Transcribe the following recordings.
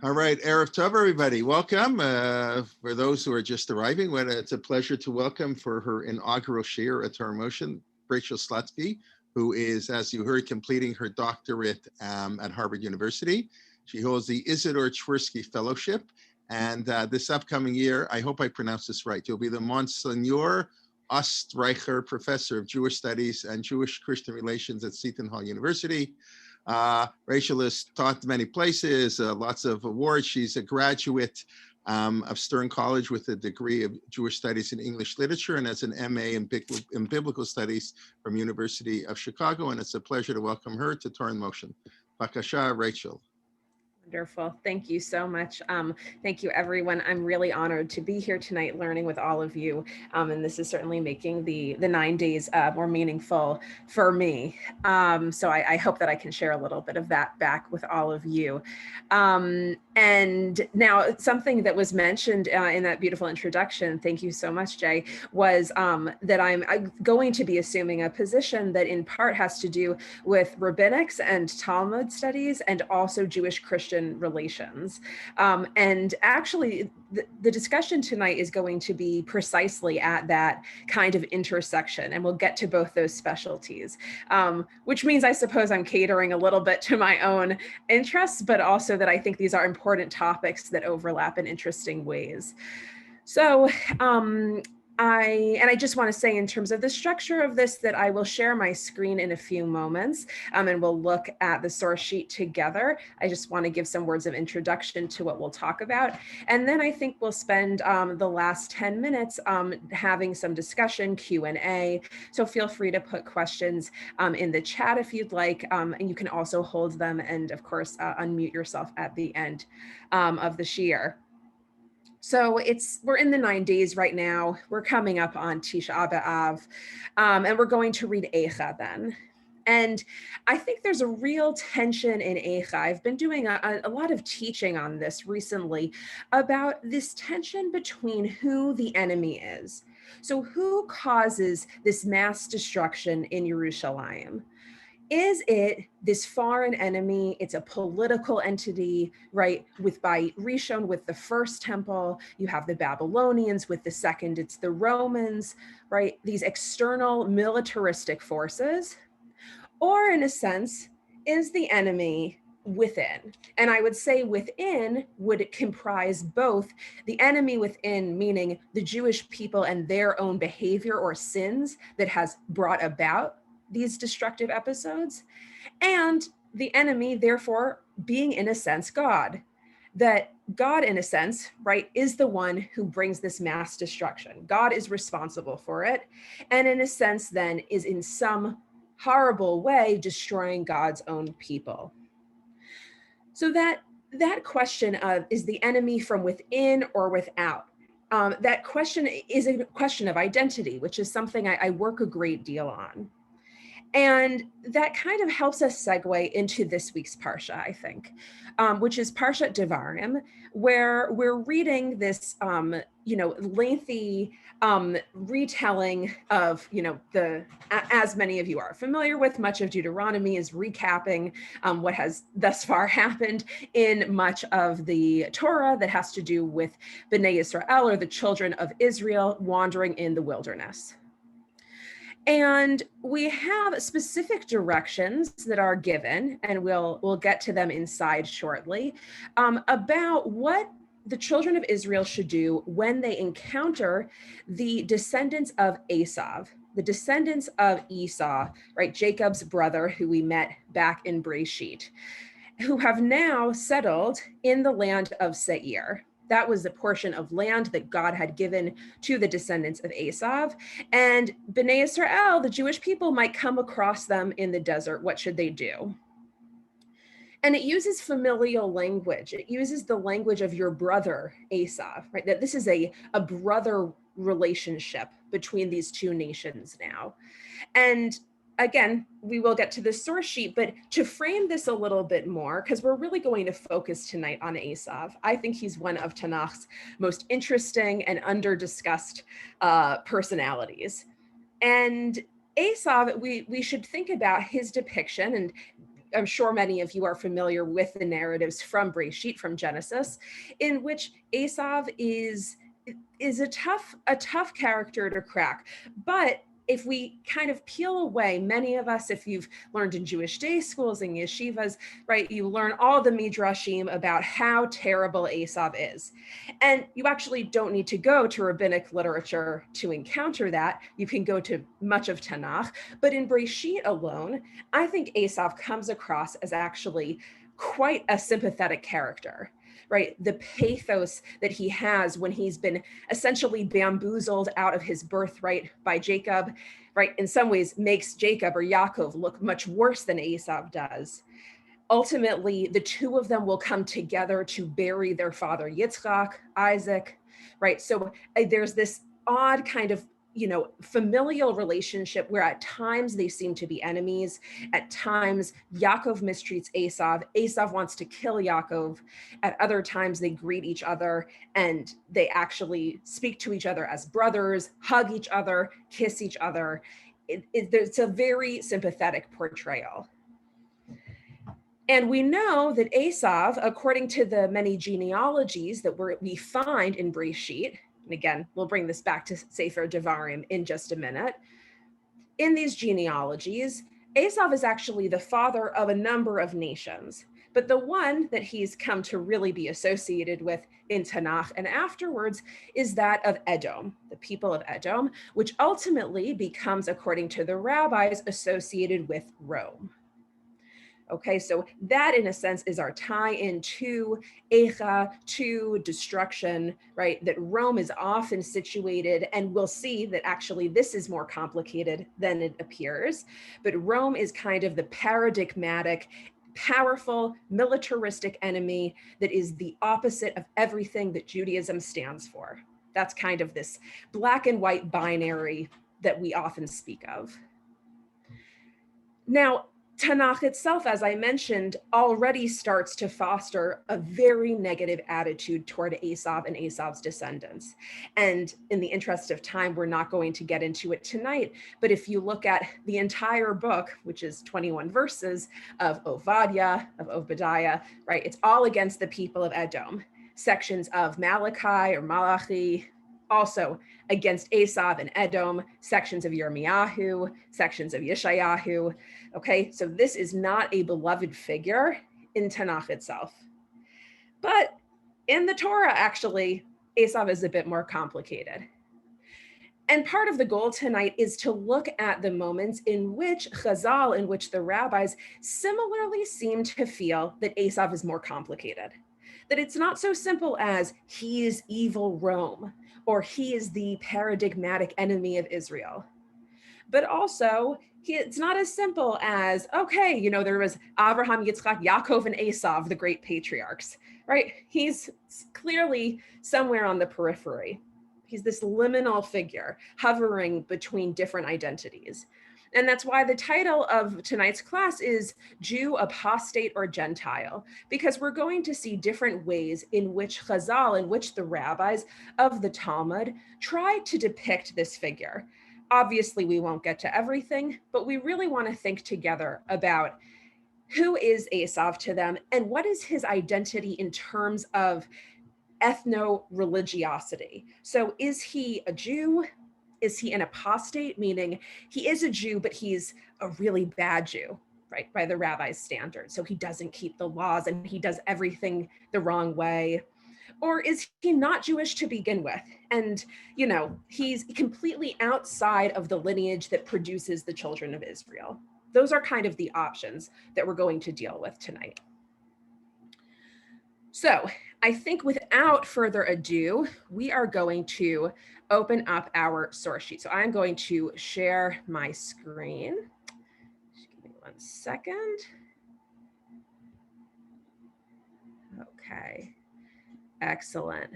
All right, Erev Tov, everybody. Welcome. For those who are just arriving, it's a pleasure to welcome for her inaugural shir at Torah Motion, Rachel Slutsky, who is, as you heard, completing her doctorate at Harvard University. She holds the Isidor Tversky Fellowship. And this upcoming year, I hope I pronounced this right, you'll be the Monsignor Ostreicher Professor of Jewish Studies and Jewish-Christian Relations at Seton Hall University. Rachel has taught many places, lots of awards. She's a graduate of Stern College with a degree of Jewish Studies and English Literature and has an MA in Biblical Studies from University of Chicago. And it's a pleasure to welcome her to Torah in Motion. Bakasha, Rachel. Wonderful. Thank you so much. Thank you, everyone. I'm really honored to be here tonight learning with all of you. And this is certainly making the 9 days more meaningful for me. So I hope that I can share a little bit of that back with all of you. And now something that was mentioned in that beautiful introduction, thank you so much, Jay, was that I'm going to be assuming a position that in part has to do with rabbinics and Talmud studies and also Jewish-Christian relations. And actually, the discussion tonight is going to be precisely at that kind of intersection, and we'll get to both those specialties, which means I suppose I'm catering a little bit to my own interests, but also that I think these are important topics that overlap in interesting ways. So I just want to say in terms of the structure of this that I will share my screen in a few moments and we'll look at the source sheet together. I just want to give some words of introduction to what we'll talk about. And then I think we'll spend the last 10 minutes having some discussion, Q&A. So feel free to put questions in the chat if you'd like, and you can also hold them and of course unmute yourself at the end of the shiur. So we're in the 9 days right now. We're coming up on Tisha B'Av, and we're going to read Eicha then. And I think there's a real tension in Eicha. I've been doing a lot of teaching on this recently about this tension between who the enemy is. So who causes this mass destruction in Yerushalayim? Is it this foreign enemy? It's a political entity, right? By Rishon with the first temple, you have the Babylonians with the second, it's the Romans, right? These external militaristic forces, or in a sense, is the enemy within? And I would say within would comprise both the enemy within, meaning the Jewish people and their own behavior or sins that has brought about these destructive episodes, and the enemy, therefore, being in a sense God. That God, in a sense, right, is the one who brings this mass destruction. God is responsible for it, and in a sense, then, is in some horrible way destroying God's own people. So that question of, is the enemy from within or without? That question is a question of identity, which is something I work a great deal on. And that kind of helps us segue into this week's Parsha, I think, which is Parshat Devarim, where we're reading this, lengthy retelling of, as many of you are familiar with, much of Deuteronomy is recapping what has thus far happened in much of the Torah that has to do with Bnei Yisrael, or the children of Israel, wandering in the wilderness. And we have specific directions that are given, and we'll get to them inside shortly, about what the children of Israel should do when they encounter the descendants of Esav, the descendants of Esau, right, Jacob's brother, who we met back in Breshit, who have now settled in the land of Seir. That was the portion of land that God had given to the descendants of Esav. And Bnei Yisrael, the Jewish people, might come across them in the desert. What should they do? And it uses familial language. It uses the language of your brother, Esav, right? That this is a brother relationship between these two nations now. And again, we will get to the source sheet, but to frame this a little bit more, because we're really going to focus tonight on Esav. I think he's one of Tanakh's most interesting and under-discussed personalities. And Esav, we should think about his depiction, and I'm sure many of you are familiar with the narratives from Breshit, from Genesis, in which Esav is a tough character to crack. But if we kind of peel away, many of us, if you've learned in Jewish day schools and yeshivas, right, you learn all the midrashim about how terrible Esav is. And you actually don't need to go to rabbinic literature to encounter that. You can go to much of Tanakh. But in Breshit alone, I think Esav comes across as actually quite a sympathetic character. Right, the pathos that he has when he's been essentially bamboozled out of his birthright by Jacob, right, in some ways makes Jacob or Yaakov look much worse than Esav does. Ultimately, the two of them will come together to bury their father Yitzchak, Isaac, right? So there's this odd kind of familial relationship where at times they seem to be enemies. At times, Yaakov mistreats Esav. Esav wants to kill Yaakov. At other times, they greet each other and they actually speak to each other as brothers, hug each other, kiss each other. It's a very sympathetic portrayal. And we know that Esav, according to the many genealogies that we find in Breshit, and again, we'll bring this back to Sefer Devarim in just a minute. In these genealogies, Esav is actually the father of a number of nations, but the one that he's come to really be associated with in Tanakh and afterwards is that of Edom, the people of Edom, which ultimately becomes, according to the rabbis, associated with Rome. Okay, so that in a sense is our tie into Echa, to destruction, right? That Rome is often situated, and we'll see that actually this is more complicated than it appears, but Rome is kind of the paradigmatic, powerful, militaristic enemy that is the opposite of everything that Judaism stands for. That's kind of this black and white binary that we often speak of. Now, Tanakh itself, as I mentioned, already starts to foster a very negative attitude toward Esav and Esav's descendants. And in the interest of time, we're not going to get into it tonight, but if you look at the entire book, which is 21 verses of Ovadiah, of Obadiah, right, it's all against the people of Edom. Sections of Malachi or Malachi, also against Esav and Edom, sections of Yirmiyahu, sections of Yeshayahu. Okay, so this is not a beloved figure in Tanakh itself. But in the Torah, actually, Esav is a bit more complicated. And part of the goal tonight is to look at the moments in which Chazal, in which the rabbis similarly seem to feel that Esav is more complicated. That it's not so simple as he is evil Rome, or he is the paradigmatic enemy of Israel. But also, it's not as simple as, okay, there was Abraham, Yitzchak, Yaakov, and Esav, the great patriarchs, right? He's clearly somewhere on the periphery. He's this liminal figure hovering between different identities. And that's why the title of tonight's class is Jew, Apostate, or Gentile, because we're going to see different ways in which Chazal, in which the rabbis of the Talmud try to depict this figure. Obviously, we won't get to everything, but we really want to think together about who is Esav to them and what is his identity in terms of ethno-religiosity. So is he a Jew? Is he an apostate? Meaning he is a Jew, but he's a really bad Jew, right? By the rabbi's standards. So he doesn't keep the laws and he does everything the wrong way. Or is he not Jewish to begin with? And, he's completely outside of the lineage that produces the children of Israel. Those are kind of the options that we're going to deal with tonight. So I think without further ado, we are going to open up our source sheet. So I'm going to share my screen. Just give me 1 second. Okay. Excellent.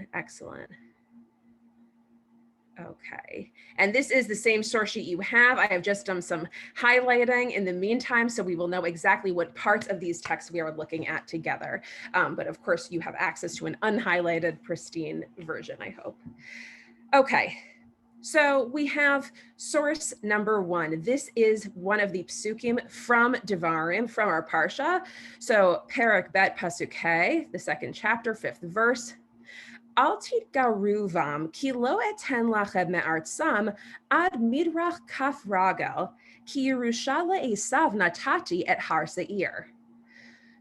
Okay, and this is the same source sheet you have. I have just done some highlighting in the meantime, so we will know exactly what parts of these texts we are looking at together. But of course, you have access to an unhighlighted, pristine version, I hope. Okay, So we have source number one. This is one of the psukim from Devarim, from our Parsha. So Perek Bet Pasuk He, the second chapter, 5th verse. Al titgaruvam ki lo eten lachem me'artzam ad midrach kaf ragel ki Yerusha le'esav natati et har seir.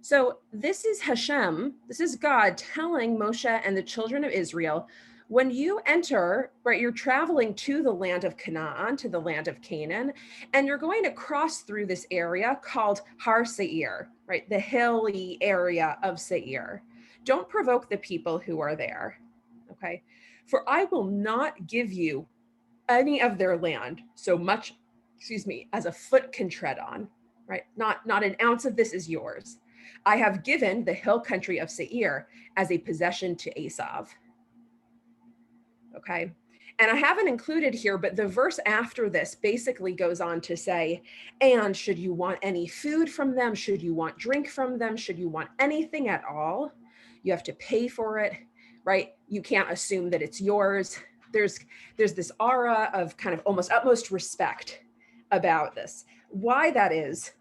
So this is Hashem, this is God telling Moshe and the children of Israel, when you enter, right, you're traveling to the land of Canaan, to the land of Canaan, and you're going to cross through this area called Har Seir, right, the hilly area of Seir. Don't provoke the people who are there, okay? For I will not give you any of their land so much, as a foot can tread on, right? Not an ounce of this is yours. I have given the hill country of Seir as a possession to Esav. Okay. And I haven't included here, but the verse after this basically goes on to say, and should you want any food from them, should you want drink from them, should you want anything at all, you have to pay for it, right? You can't assume that it's yours. There's this aura of kind of almost utmost respect about this. Why that is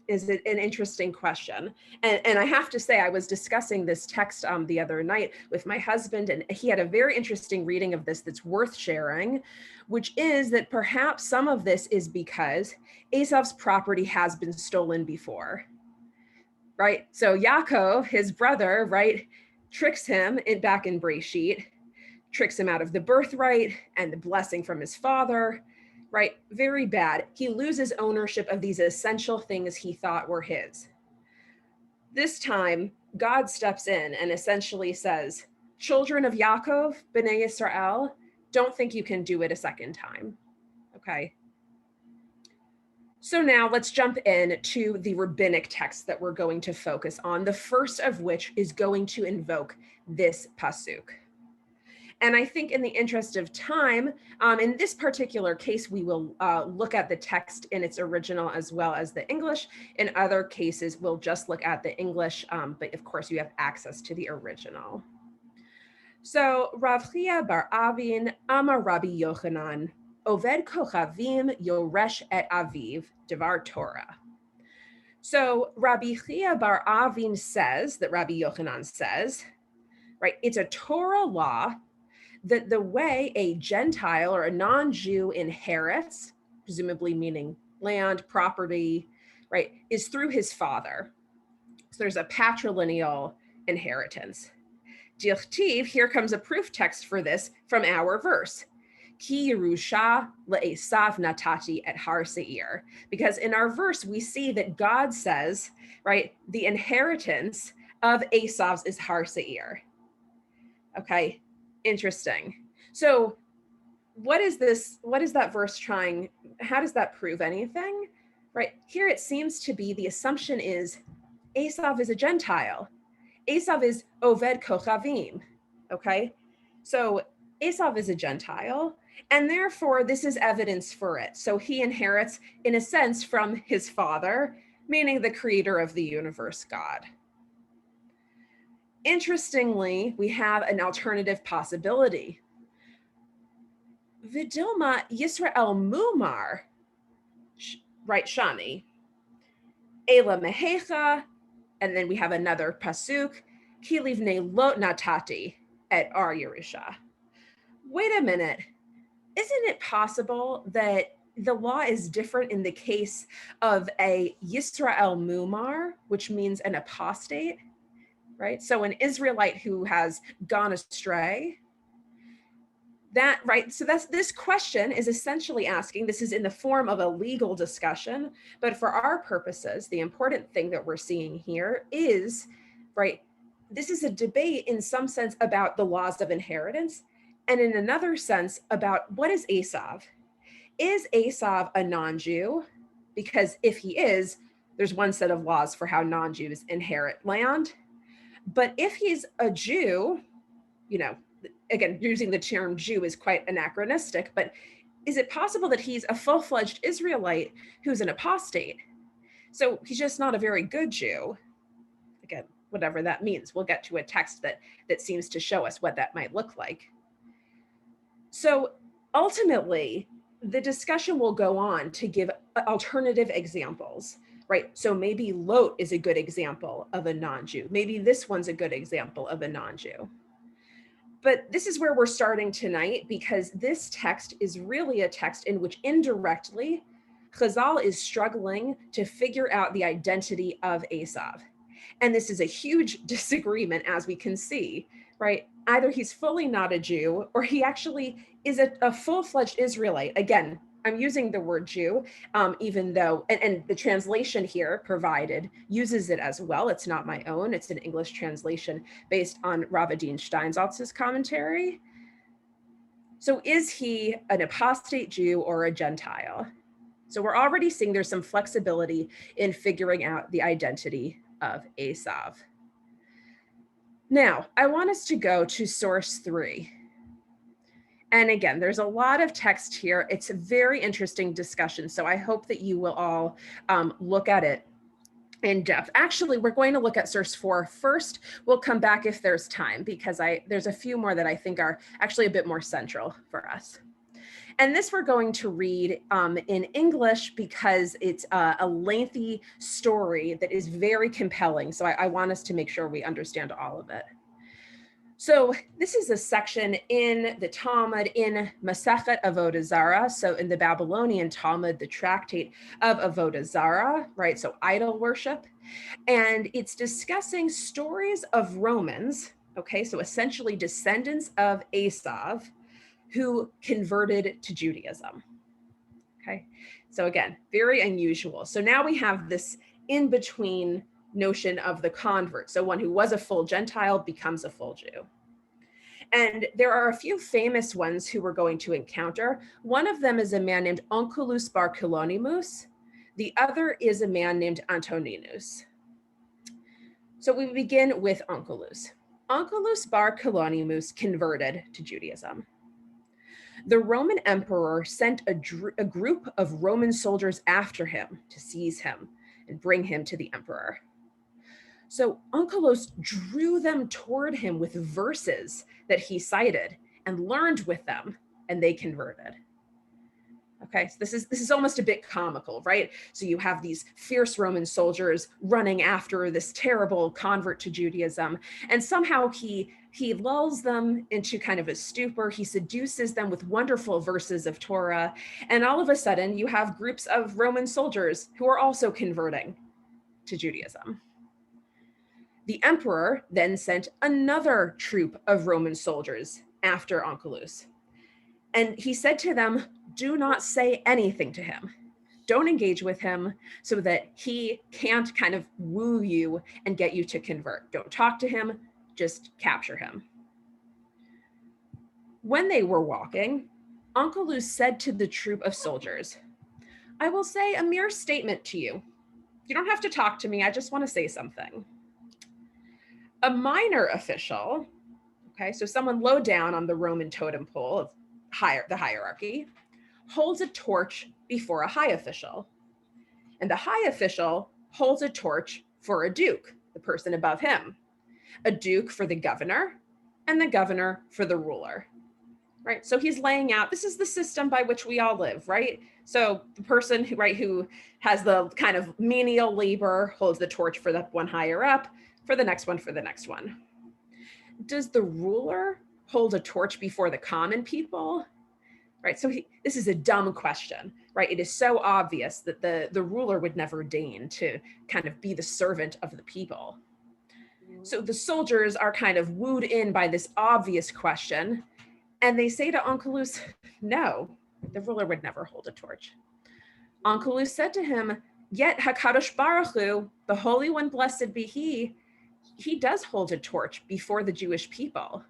an interesting question. And I have to say, I was discussing this text the other night with my husband, and he had a very interesting reading of this that's worth sharing, which is that perhaps some of this is because Esav's property has been stolen before, right? So Yaakov, his brother, right, tricks him back in Breshit, tricks him out of the birthright and the blessing from his father, right? Very bad. He loses ownership of these essential things he thought were his. This time, God steps in and essentially says, children of Yaakov, Bnei Yisrael, don't think you can do it a second time, okay? So now let's jump in to the rabbinic text that we're going to focus on, the first of which is going to invoke this pasuk. And I think in the interest of time, in this particular case, we will look at the text in its original as well as the English. In other cases, we'll just look at the English, but of course you have access to the original. So Rav Chia bar Avin Amar Rabbi Yochanan, Oved Kochavim Yoresh et Aviv, Devar Torah. So Rabbi Chia bar Avin says, that Rabbi Yochanan says, right, it's a Torah law that the way a Gentile or a non-Jew inherits, presumably meaning land, property, right, is through his father. So there's a patrilineal inheritance. Dichtiv, here comes a proof text for this from our verse. Ki Yerusha le'esav natati et har seir. Because in our verse, we see that God says, right, the inheritance of Esav's is har seir. Okay. Interesting. So what is this? What is that verse trying? How does that prove anything? Right here, it seems to be the assumption is Esav is a Gentile. Esav is Oved Kochavim. Okay. So Esav is a Gentile, and therefore this is evidence for it. So he inherits, in a sense, from his father, meaning the creator of the universe, God. Interestingly, we have an alternative possibility. Vidilma Yisrael Mumar, right, Shani, Ela Mehecha, and then we have another pasuk, Ki livnei lo natati et ar Yerusha. Wait a minute, isn't it possible that the law is different in the case of a Yisrael Mumar, which means an apostate? Right? So an Israelite who has gone astray, that, right? So this question is essentially asking, this is in the form of a legal discussion, but for our purposes, the important thing that we're seeing here is, right, this is a debate in some sense about the laws of inheritance, and in another sense about what is Esav? Is Esav a non-Jew? Because if he is, there's one set of laws for how non-Jews inherit land. But if he's a Jew, you know, again, using the term Jew is quite anachronistic, but is it possible that he's a full-fledged Israelite who's an apostate? So he's just not a very good Jew. Again, whatever that means. We'll get to a text that seems to show us what that might look like. So ultimately, the discussion will go on to give alternative examples, right? So maybe Lot is a good example of a non-Jew. Maybe this one's a good example of a non-Jew. But this is where we're starting tonight, because this text is really a text in which indirectly Chazal is struggling to figure out the identity of Esav. And this is a huge disagreement, as we can see, right? Either he's fully not a Jew, or he actually is a full-fledged Israelite. Again, I'm using the word Jew, even though, and the translation here provided uses it as well. It's not my own. It's an English translation based on Rav Adin Steinsaltz's commentary. So is he an apostate Jew or a Gentile? So we're already seeing there's some flexibility in figuring out the identity of Esav. Now, I want us to go to source 3. And again, there's a lot of text here. It's a very interesting discussion. So I hope that you will all look at it in depth. Actually, we're going to look at source 4 first. We'll come back if there's time, because there's a few more that I think are actually a bit more central for us. And this we're going to read in English, because it's a lengthy story that is very compelling. So I want us to make sure we understand all of it. So this is a section in the Talmud in Masechet Avodah Zarah. So in the Babylonian Talmud, the tractate of Avodah Zarah, right? So idol worship. And it's discussing stories of Romans, okay? So essentially descendants of Esav, who converted to Judaism, okay? So again, very unusual. So now we have this in-between notion of the convert. So one who was a full Gentile becomes a full Jew. And there are a few famous ones who we're going to encounter. One of them is a man named Onkelos bar Kilonimus. The other is a man named Antoninus. So we begin with Onkelos. Onkelos bar Kilonimus converted to Judaism. The Roman emperor sent a group of Roman soldiers after him to seize him and bring him to the emperor. So Onkelos drew them toward him with verses that he cited and learned with them, and they converted. Okay, so this is almost a bit comical, right? So you have these fierce Roman soldiers running after this terrible convert to Judaism, and somehow he lulls them into kind of a stupor. He seduces them with wonderful verses of Torah, and all of a sudden you have groups of Roman soldiers who are also converting to Judaism. The emperor then sent another troop of Roman soldiers after Onkelos. And he said to them, do not say anything to him. Don't engage with him so that he can't kind of woo you and get you to convert. Don't talk to him, just capture him. When they were walking, Onkelos said to the troop of soldiers, I will say a mere statement to you. You don't have to talk to me, I just want to say something. A minor official, okay, so someone low down on the Roman totem pole of the hierarchy, holds a torch before a high official. And the high official holds a torch for a duke, the person above him, a duke for the governor, and the governor for the ruler, right? So he's laying out, this is the system by which we all live, right? So the person who has the kind of menial labor holds the torch for the one higher up, for the next one, for the next one. Does the ruler hold a torch before the common people? Right, so this is a dumb question, right? It is so obvious that the ruler would never deign to kind of be the servant of the people. So the soldiers are kind of wooed in by this obvious question, and they say to Onkelos, no, the ruler would never hold a torch. Onkelos said to him, yet HaKadosh Baruch Hu, the Holy One, blessed be he does hold a torch before the Jewish people.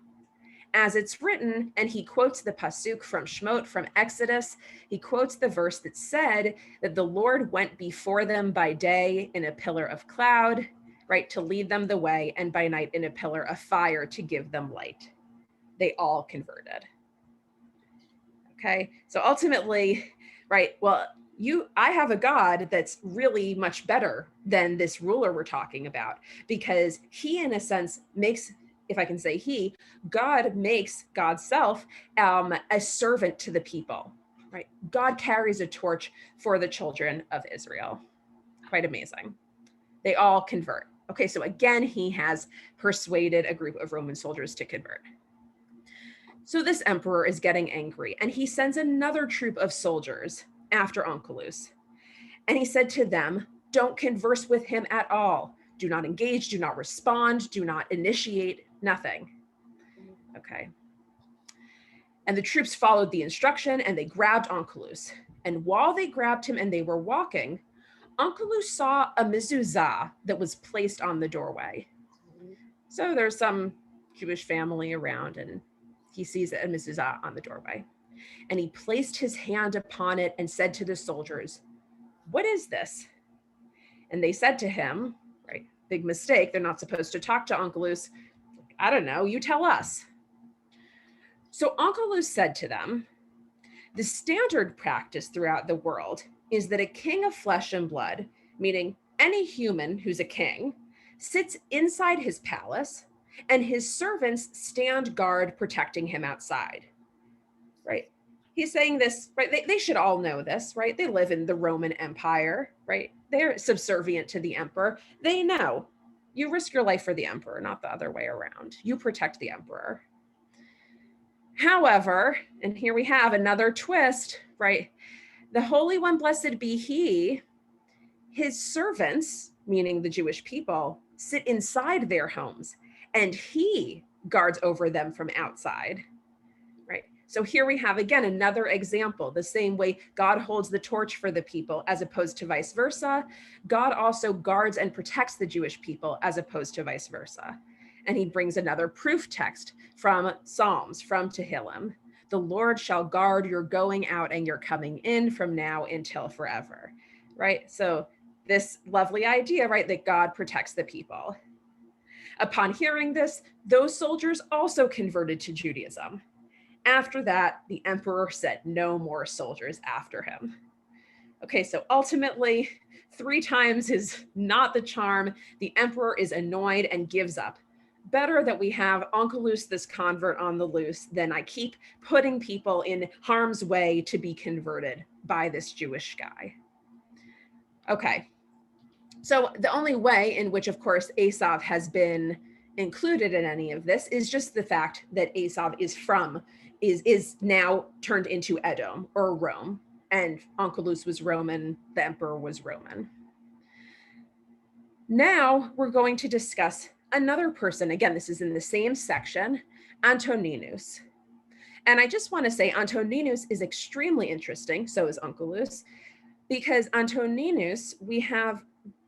As it's written, and he quotes the pasuk from Shemot, from Exodus, he quotes the verse that said that the Lord went before them by day in a pillar of cloud, right, to lead them the way, and by night in a pillar of fire to give them light. They all converted. Okay, so ultimately, right, well, I have a God that's really much better than this ruler we're talking about, because he, in a sense, makes if I can say he, God makes God's self a servant to the people, right? God carries a torch for the children of Israel. Quite amazing. They all convert. Okay, so again, he has persuaded a group of Roman soldiers to convert. So this emperor is getting angry, and he sends another troop of soldiers after Onkelos. And he said to them, don't converse with him at all. Do not engage, do not respond, do not initiate, nothing. Okay. And the troops followed the instruction, and they grabbed Onkelos. And while they grabbed him and they were walking, Onkelos saw a mezuzah that was placed on the doorway. So there's some Jewish family around, and he sees a mezuzah on the doorway. And he placed his hand upon it and said to the soldiers, what is this? And they said to him, right, big mistake, they're not supposed to talk to Onkelos. I don't know, you tell us. So Onkelos said to them, the standard practice throughout the world is that a king of flesh and blood, meaning any human who's a king, sits inside his palace and his servants stand guard protecting him outside, right? He's saying this, right? They should all know this, right? They live in the Roman Empire, right? They're subservient to the emperor. They know you risk your life for the emperor, not the other way around. You protect the emperor. However, and here we have another twist, right? The Holy One, blessed be he, his servants, meaning the Jewish people, sit inside their homes, and he guards over them from outside, right? So here we have, again, another example. The same way God holds the torch for the people as opposed to vice versa, God also guards and protects the Jewish people as opposed to vice versa. And he brings another proof text from Psalms, from Tehillim. The Lord shall guard your going out and your coming in from now until forever, right? So this lovely idea, right, that God protects the people. Upon hearing this, those soldiers also converted to Judaism. After that, the emperor sent no more soldiers after him. Okay, so ultimately, 3 times is not the charm. The emperor is annoyed and gives up. Better that we have Onkelos, this convert, on the loose than I keep putting people in harm's way to be converted by this Jewish guy. Okay, so the only way in which, of course, Esav has been included in any of this is just the fact that Esav is now turned into Edom or Rome, and Onkelos was Roman, the emperor was Roman. Now we're going to discuss another person. Again, this is in the same section, Antoninus. And I just want to say Antoninus is extremely interesting, so is Onkelos, because Antoninus, we have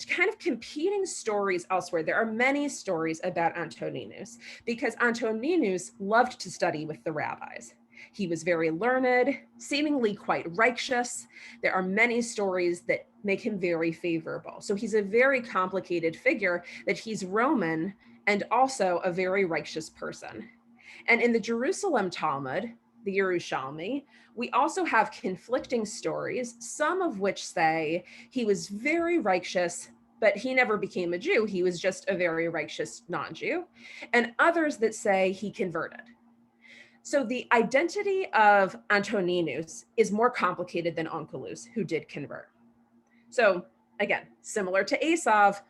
kind of competing stories elsewhere. There are many stories about Antoninus because Antoninus loved to study with the rabbis. He was very learned, seemingly quite righteous. There are many stories that make him very favorable. So he's a very complicated figure, that he's Roman and also a very righteous person. And in the Jerusalem Talmud, the Yerushalmi, we also have conflicting stories, some of which say he was very righteous, but he never became a Jew. He was just a very righteous non-Jew. And others that say he converted. So the identity of Antoninus is more complicated than Onkelos, who did convert. So again, similar to Esav,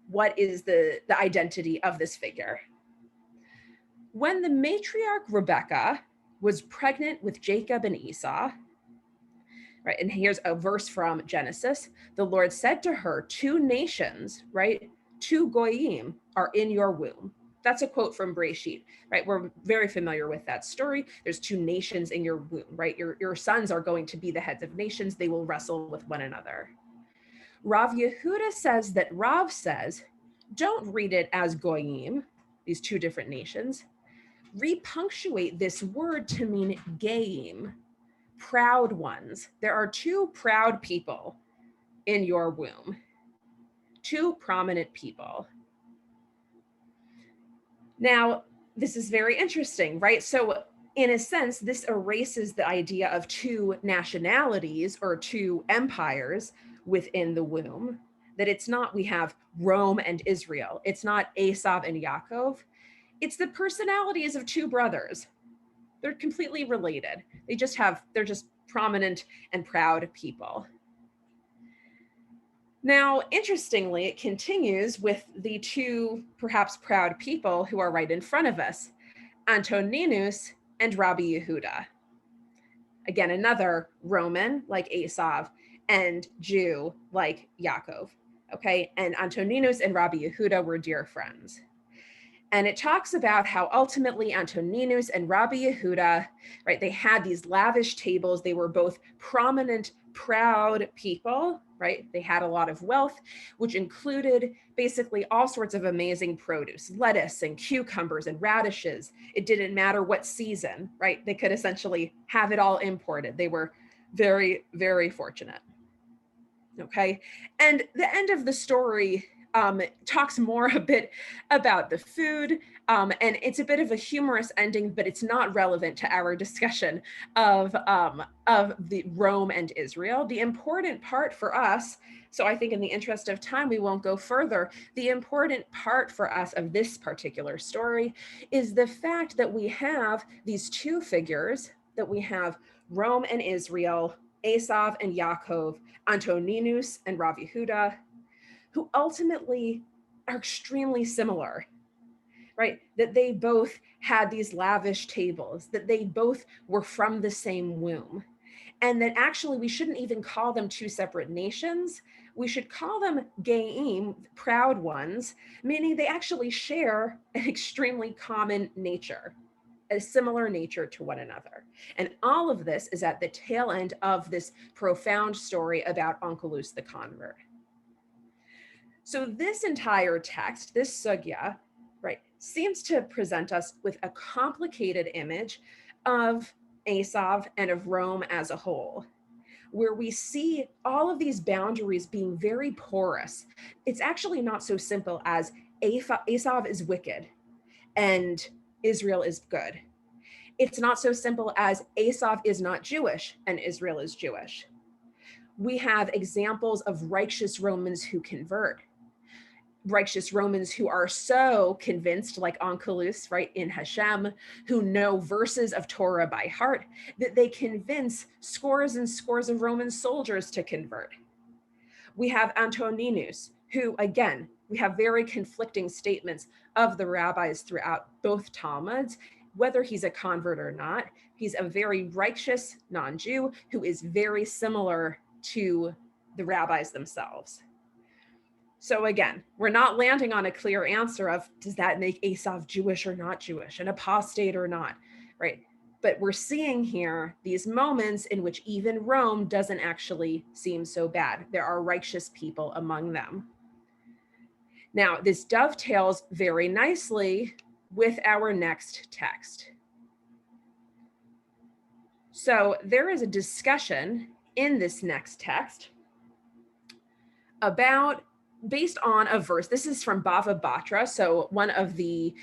what is the identity of this figure? When the matriarch Rebecca was pregnant with Jacob and Esau, right, and here's a verse from Genesis, the Lord said to her, 2 nations, right, 2 goyim are in your womb. That's a quote from Breshit, right? We're very familiar with that story. There's 2 nations in your womb, right? Your sons are going to be the heads of nations. They will wrestle with one another. Rav Yehuda says that Rav says, don't read it as goyim, these 2 different nations. Repunctuate this word to mean geim, proud ones. There are 2 proud people in your womb, 2 prominent people. Now, this is very interesting, right? So in a sense, this erases the idea of 2 nationalities or 2 empires within the womb, that it's not, we have Rome and Israel. It's not Esav and Yaakov. It's the personalities of two brothers. They're completely related. They're just prominent and proud people. Now, interestingly, it continues with the two perhaps proud people who are right in front of us, Antoninus and Rabbi Yehuda. Again, another Roman like Esav and Jew like Yaakov. Okay, and Antoninus and Rabbi Yehuda were dear friends. And it talks about how ultimately Antoninus and Rabbi Yehuda, right, they had these lavish tables. They were both prominent, proud people, right? They had a lot of wealth, which included basically all sorts of amazing produce, lettuce and cucumbers and radishes. It didn't matter what season, right? They could essentially have it all imported. They were very, very fortunate. Okay. And the end of the story talks more a bit about the food, and it's a bit of a humorous ending, but it's not relevant to our discussion of the Rome and Israel. The important part for us, so I think in the interest of time, we won't go further. The important part for us of this particular story is the fact that we have these two figures, that we have Rome and Israel, Esav and Yaakov, Antoninus and Rav Yehuda, who ultimately are extremely similar, right? That they both had these lavish tables, that they both were from the same womb, and that actually we shouldn't even call them two separate nations. We should call them Geim, proud ones, meaning they actually share an extremely common nature, a similar nature to one another. And all of this is at the tail end of this profound story about Onkelos the convert. So this entire text, this sugya, right, seems to present us with a complicated image of Esav and of Rome as a whole, where we see all of these boundaries being very porous. It's actually not so simple as Esav is wicked and Israel is good. It's not so simple as Esav is not Jewish and Israel is Jewish. We have examples of righteous Romans who convert, righteous Romans who are so convinced, like Onkelos, right, in Hashem, who know verses of Torah by heart, that they convince scores and scores of Roman soldiers to convert. We have Antoninus, who, again, we have very conflicting statements of the rabbis throughout both Talmuds, whether he's a convert or not. He's a very righteous non-Jew who is very similar to the rabbis themselves. So again, we're not landing on a clear answer of, does that make Esav Jewish or not Jewish, an apostate or not, right? But we're seeing here these moments in which even Rome doesn't actually seem so bad. There are righteous people among them. Now, this dovetails very nicely with our next text. So there is a discussion in this next text about, based on a verse. This is from Bava Batra, so one of the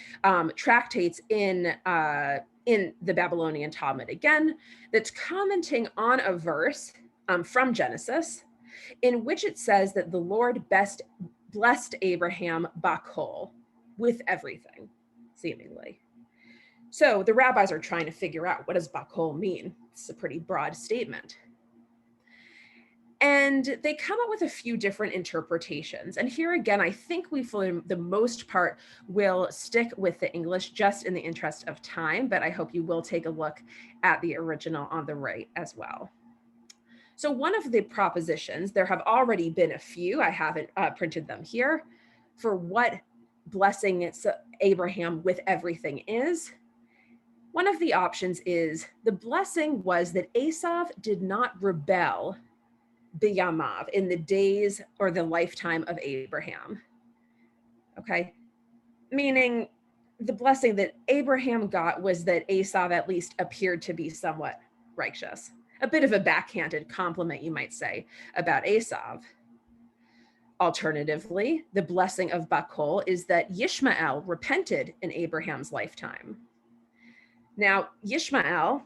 tractates in the Babylonian Talmud, again, that's commenting on a verse from Genesis, in which it says that the Lord blessed Abraham bakol, with everything, seemingly. So the rabbis are trying to figure out, what does bakol mean? It's a pretty broad statement. And they come up with a few different interpretations. And here again, I think we, for the most part, will stick with the English just in the interest of time, but I hope you will take a look at the original on the right as well. So one of the propositions, there have already been a few, I haven't printed them here, for what blessing Abraham with everything is. One of the options is the blessing was that Esav did not rebel b'yamav, in the days or the lifetime of Abraham. Okay, meaning the blessing that Abraham got was that Esav at least appeared to be somewhat righteous. A bit of a backhanded compliment, you might say, about Esav. Alternatively, the blessing of Bakol is that Yishmael repented in Abraham's lifetime. Now, Ishmael,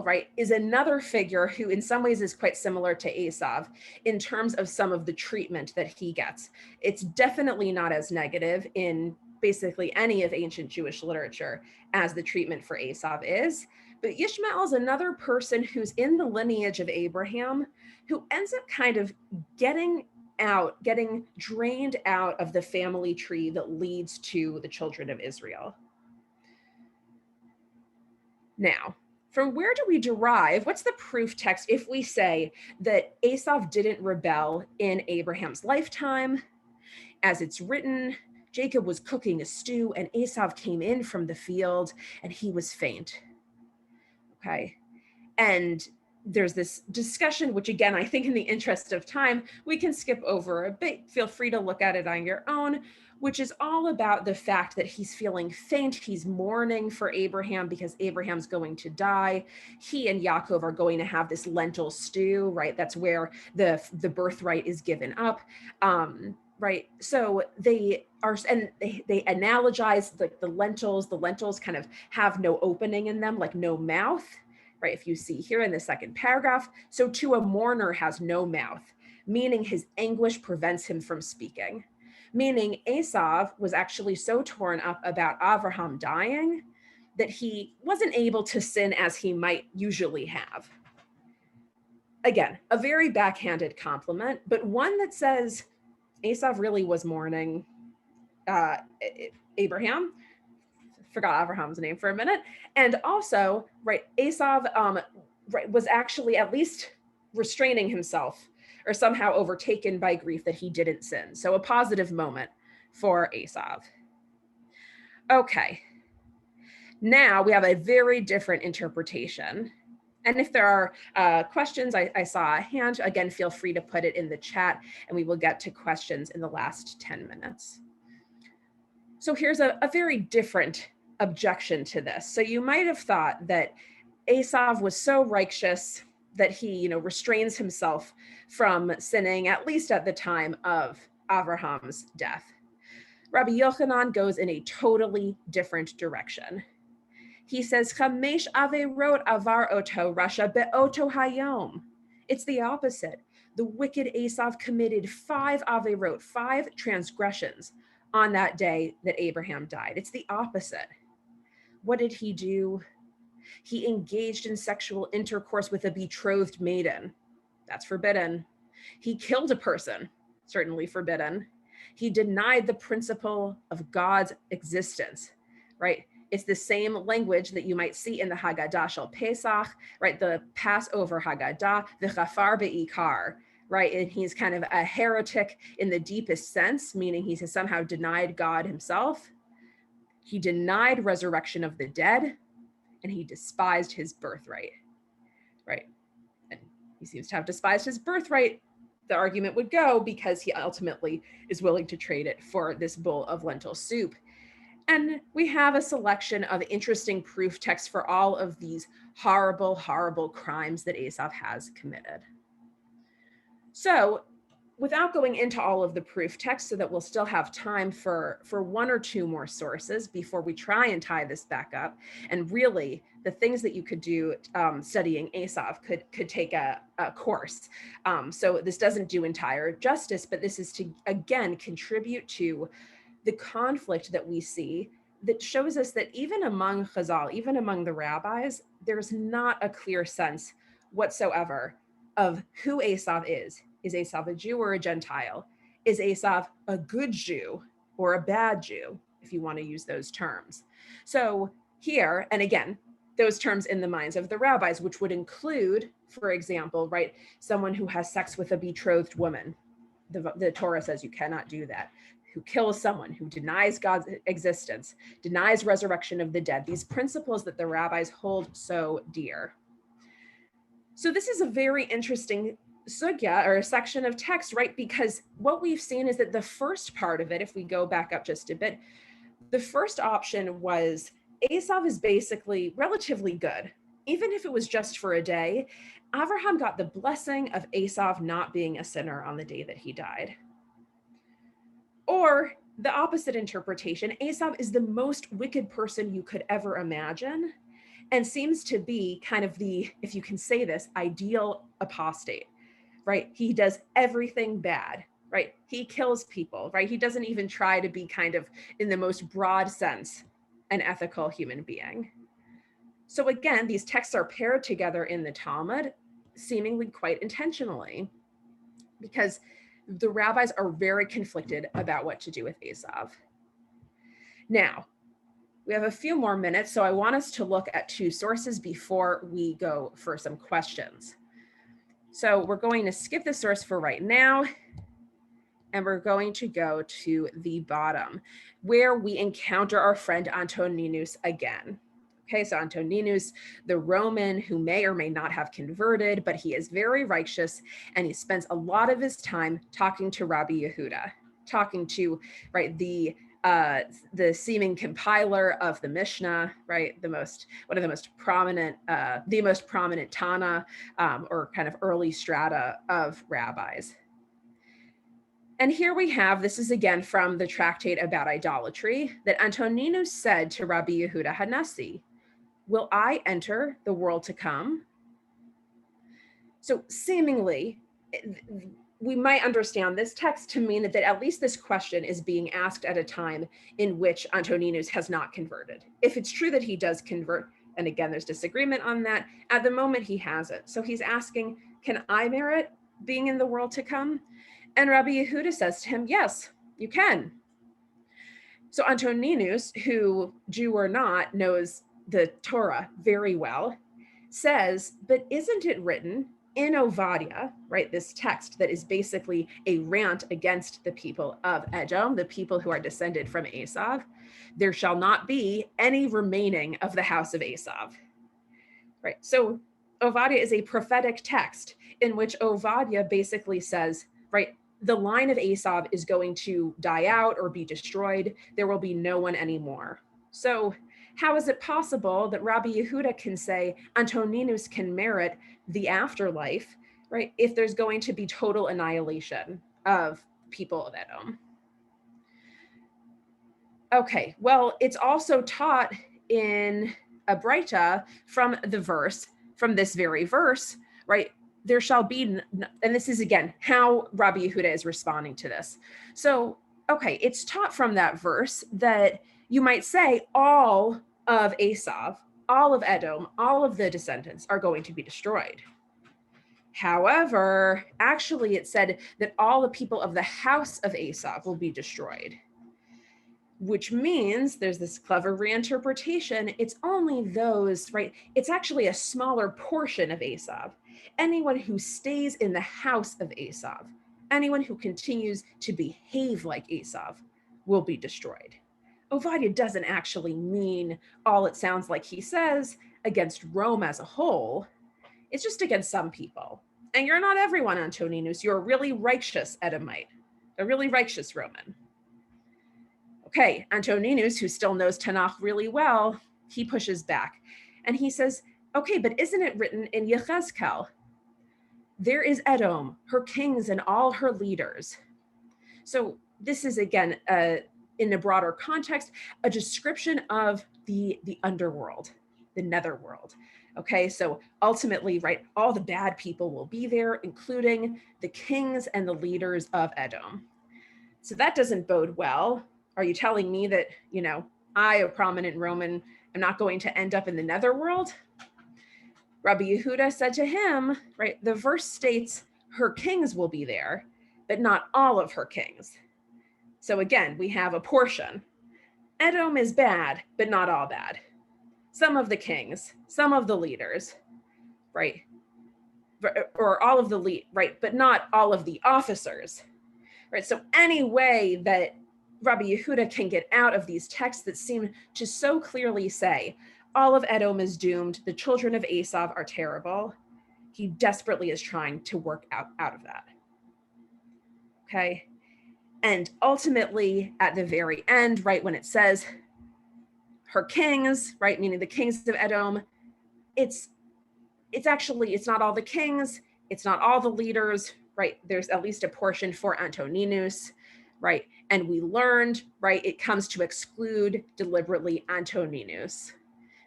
right, is another figure who in some ways is quite similar to Esav in terms of some of the treatment that he gets. It's definitely not as negative in basically any of ancient Jewish literature as the treatment for Esav is. But Ishmael is another person who's in the lineage of Abraham, who ends up kind of getting drained out of the family tree that leads to the children of Israel. Now, from where do we derive, what's the proof text if we say that Esav didn't rebel in Abraham's lifetime? As it's written, Jacob was cooking a stew and Esav came in from the field and he was faint. Okay. And there's this discussion, which again, I think in the interest of time, we can skip over a bit. Feel free to look at it on your own, which is all about the fact that he's feeling faint. He's mourning for Abraham because Abraham's going to die. He and Yaakov are going to have this lentil stew, right? That's where the birthright is given up. Right. So they are, and they analogize like the lentils kind of have no opening in them, like no mouth, right? If you see here in the second paragraph, so to a mourner has no mouth, meaning his anguish prevents him from speaking, meaning Esav was actually so torn up about Avraham dying that he wasn't able to sin as he might usually have. Again, a very backhanded compliment, but one that says, Esav really was mourning Abraham. Forgot Abraham's name for a minute. And also, right, Esav was actually at least restraining himself or somehow overtaken by grief that he didn't sin. So a positive moment for Esav. Okay. Now we have a very different interpretation. And if there are questions, I saw a hand, again, feel free to put it in the chat and we will get to questions in the last 10 minutes. So here's a very different objection to this. So you might have thought that Esav was so righteous that he, restrains himself from sinning, at least at the time of Abraham's death. Rabbi Yochanan goes in a totally different direction. He says, Chamesh averot avar oto rasha be'oto hayom. It's the opposite. The wicked Esav committed 5 averot, 5 transgressions on that day that Abraham died. It's the opposite. What did he do? He engaged in sexual intercourse with a betrothed maiden. That's forbidden. He killed a person. Certainly forbidden. He denied the principle of God's existence, right? It's the same language that you might see in the Haggadah Shel Pesach, right? The Passover Haggadah, the Chafar Be'ikar, right? And he's kind of a heretic in the deepest sense, meaning he has somehow denied God himself. He denied resurrection of the dead, and he despised his birthright, right? And he seems to have despised his birthright. The argument would go because he ultimately is willing to trade it for this bowl of lentil soup. And we have a selection of interesting proof texts for all of these horrible, horrible crimes that Esav has committed. So without going into all of the proof texts so that we'll still have time for 1 or 2 more sources before we try and tie this back up. And really the things that you could do studying Esav could take a course. So this doesn't do entire justice, but this is to, again, contribute to the conflict that we see that shows us that even among Chazal, even among the rabbis, there's not a clear sense whatsoever of who Esav is. Is Esav a Jew or a Gentile? Is Esav a good Jew or a bad Jew, if you want to use those terms? So here, and again, those terms in the minds of the rabbis, which would include, for example, right, someone who has sex with a betrothed woman. The Torah says you cannot do that. Who kills someone, who denies God's existence, denies resurrection of the dead, these principles that the rabbis hold so dear. So this is a very interesting sugya, or a section of text, right? Because what we've seen is that the first part of it, if we go back up just a bit, the first option was Esav is basically relatively good. Even if it was just for a day, Avraham got the blessing of Esav not being a sinner on the day that he died. Or the opposite interpretation, Esav is the most wicked person you could ever imagine and seems to be kind of the, if you can say this, ideal apostate, right? He does everything bad, right? He kills people, right? He doesn't even try to be kind of, in the most broad sense, an ethical human being. So again, these texts are paired together in the Talmud, seemingly quite intentionally, because the rabbis are very conflicted about what to do with Esav. Now, we have a few more minutes, so I want us to look at two sources before we go for some questions. So we're going to skip the source for right now, and we're going to go to the bottom, where we encounter our friend Antoninus again. Okay, so Antoninus, the Roman who may or may not have converted, but he is very righteous, and he spends a lot of his time talking to Rabbi Yehuda, talking to, right, the seeming compiler of the Mishnah, right, one of the most prominent Tana, or kind of early strata of rabbis. And here we have, this is again from the tractate about idolatry, that Antoninus said to Rabbi Yehuda Hanassi, "Will I enter the world to come?" So seemingly, we might understand this text to mean that at least this question is being asked at a time in which Antoninus has not converted. If it's true that he does convert, and again, there's disagreement on that, at the moment he hasn't. So he's asking, can I merit being in the world to come? And Rabbi Yehuda says to him, yes, you can. So Antoninus, who, Jew or not, knows the Torah very well, says, but isn't it written in Ovadia, right, this text that is basically a rant against the people of Edom, the people who are descended from Esav, there shall not be any remaining of the house of Esav, right? So Ovadia is a prophetic text in which Ovadia basically says, right, the line of Esav is going to die out or be destroyed. There will be no one anymore. So how is it possible that Rabbi Yehuda can say Antoninus can merit the afterlife, right, if there's going to be total annihilation of people of Edom? Okay, well, it's also taught in a Breita from this very verse, right? There shall be, and this is again how Rabbi Yehuda is responding to this. So, okay, it's taught from that verse that you might say all of Esav, all of Edom, all of the descendants are going to be destroyed. However, actually it said that all the people of the house of Esav will be destroyed, which means there's this clever reinterpretation. It's only those, right? It's actually a smaller portion of Esav. Anyone who stays in the house of Esav, anyone who continues to behave like Esav will be destroyed. Ovadia doesn't actually mean all it sounds like he says against Rome as a whole. It's just against some people. And you're not everyone, Antoninus. You're a really righteous Edomite, a really righteous Roman. Okay, Antoninus, who still knows Tanakh really well, he pushes back. And he says, okay, but isn't it written in Yechezkel? There is Edom, her kings and all her leaders. So this is, again, in a broader context, a description of the underworld, the netherworld. Okay, so ultimately, right, all the bad people will be there, including the kings and the leaders of Edom. So that doesn't bode well. Are you telling me that, I, a prominent Roman, am not going to end up in the netherworld? Rabbi Yehuda said to him, right, the verse states her kings will be there, but not all of her kings. So again, we have a portion. Edom is bad, but not all bad. Some of the kings, some of the leaders, right, or all of the right, but not all of the officers, right? So any way that Rabbi Yehuda can get out of these texts that seem to so clearly say all of Edom is doomed, the children of Esav are terrible, he desperately is trying to work out of that. Okay. And ultimately, at the very end, right, when it says her kings, right, meaning the kings of Edom, it's not all the kings, it's not all the leaders, right? There's at least a portion for Antoninus, right? And we learned, right, it comes to exclude deliberately Antoninus,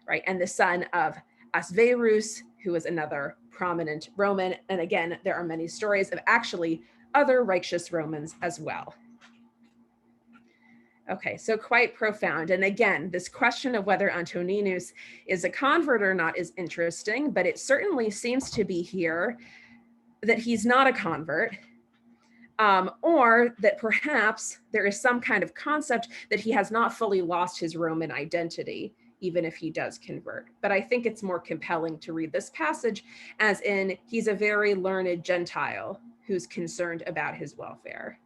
right? And the son of Asverus, who was another prominent Roman. And again, there are many stories of actually other righteous Romans as well. Okay, so quite profound. And again, this question of whether Antoninus is a convert or not is interesting, but it certainly seems to be here that he's not a convert, or that perhaps there is some kind of concept that he has not fully lost his Roman identity, even if he does convert. But I think it's more compelling to read this passage as in he's a very learned Gentile who's concerned about his welfare.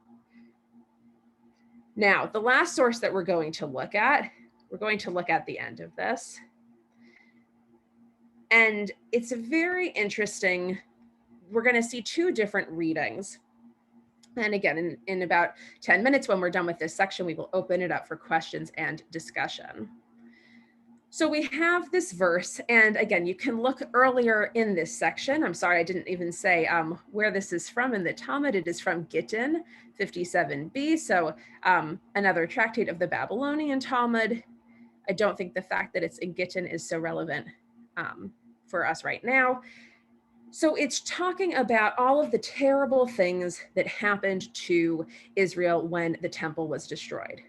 Now, the last source that we're going to look at the end of this. And it's a very interesting, we're going to see two different readings. And again, in about 10 minutes, when we're done with this section, we will open it up for questions and discussion. So we have this verse, and again, you can look earlier in this section. I'm sorry, I didn't even say where this is from in the Talmud. It is from Gittin 57b, so another tractate of the Babylonian Talmud. I don't think the fact that it's in Gittin is so relevant for us right now. So it's talking about all of the terrible things that happened to Israel when the temple was destroyed.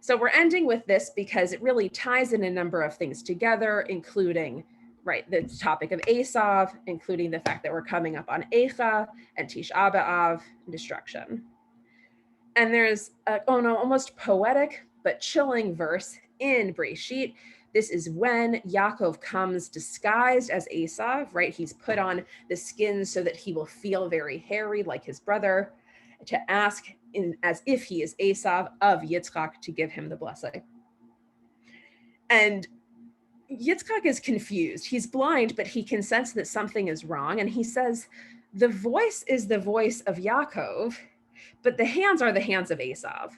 So we're ending with this because it really ties in a number of things together, including, right, the topic of Esav, including the fact that we're coming up on Eicha and Tisha B'Av, destruction. And there's an almost poetic but chilling verse in Breshit. This is when Yaakov comes disguised as Esav, right? He's put on the skin so that he will feel very hairy like his brother, to ask as if he is Esav of Yitzchak to give him the blessing. And Yitzchak is confused. He's blind, but he can sense that something is wrong. And he says, the voice is the voice of Yaakov, but the hands are the hands of Esav.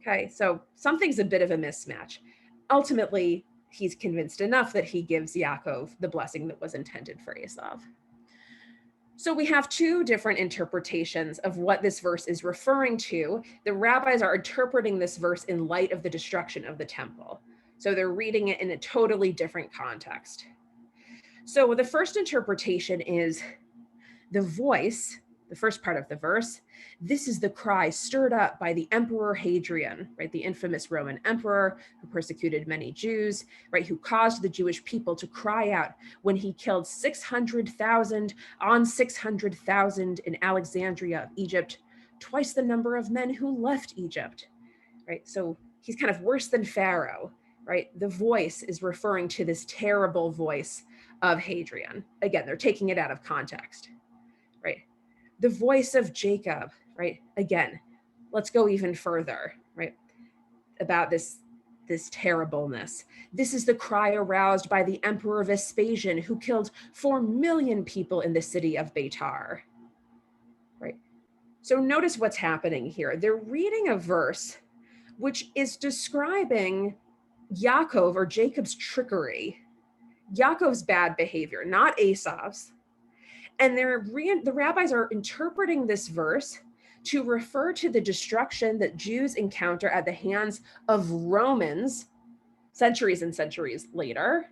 Okay, so something's a bit of a mismatch. Ultimately, he's convinced enough that he gives Yaakov the blessing that was intended for Esav. So we have two different interpretations of what this verse is referring to. The rabbis are interpreting this verse in light of the destruction of the temple. So they're reading it in a totally different context. So the first interpretation is the voice, the first part of the verse. This is the cry stirred up by the Emperor Hadrian, right? The infamous Roman emperor who persecuted many Jews, right? Who caused the Jewish people to cry out when he killed 600,000 on 600,000 in Alexandria of Egypt, twice the number of men who left Egypt, right? So he's kind of worse than Pharaoh, right? The voice is referring to this terrible voice of Hadrian. Again, they're taking it out of context, right? The voice of Jacob, right? Again, let's go even further, right? About this terribleness. This is the cry aroused by the Emperor Vespasian, who killed 4 million people in the city of Beitar, right? So notice what's happening here. They're reading a verse which is describing Yaakov or Jacob's trickery, Yaakov's bad behavior, not Esav's. And the rabbis are interpreting this verse to refer to the destruction that Jews encounter at the hands of Romans centuries and centuries later,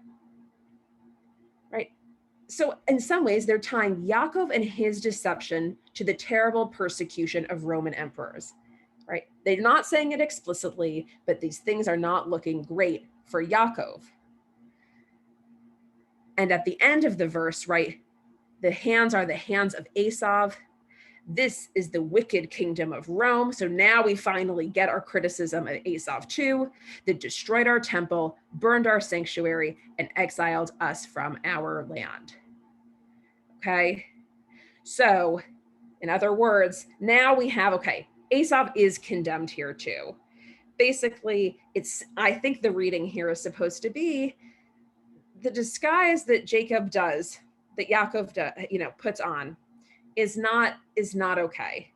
right? So in some ways, they're tying Yaakov and his deception to the terrible persecution of Roman emperors, right? They're not saying it explicitly, but these things are not looking great for Yaakov. And at the end of the verse, right, the hands are the hands of Esav. This is the wicked kingdom of Rome. So now we finally get our criticism of Esav too, that destroyed our temple, burned our sanctuary, and exiled us from our land. Okay, so in other words, now we have, okay, Esav is condemned here too. Basically, I think the reading here is supposed to be the disguise that Jacob does, that Yaakov puts on, is not okay.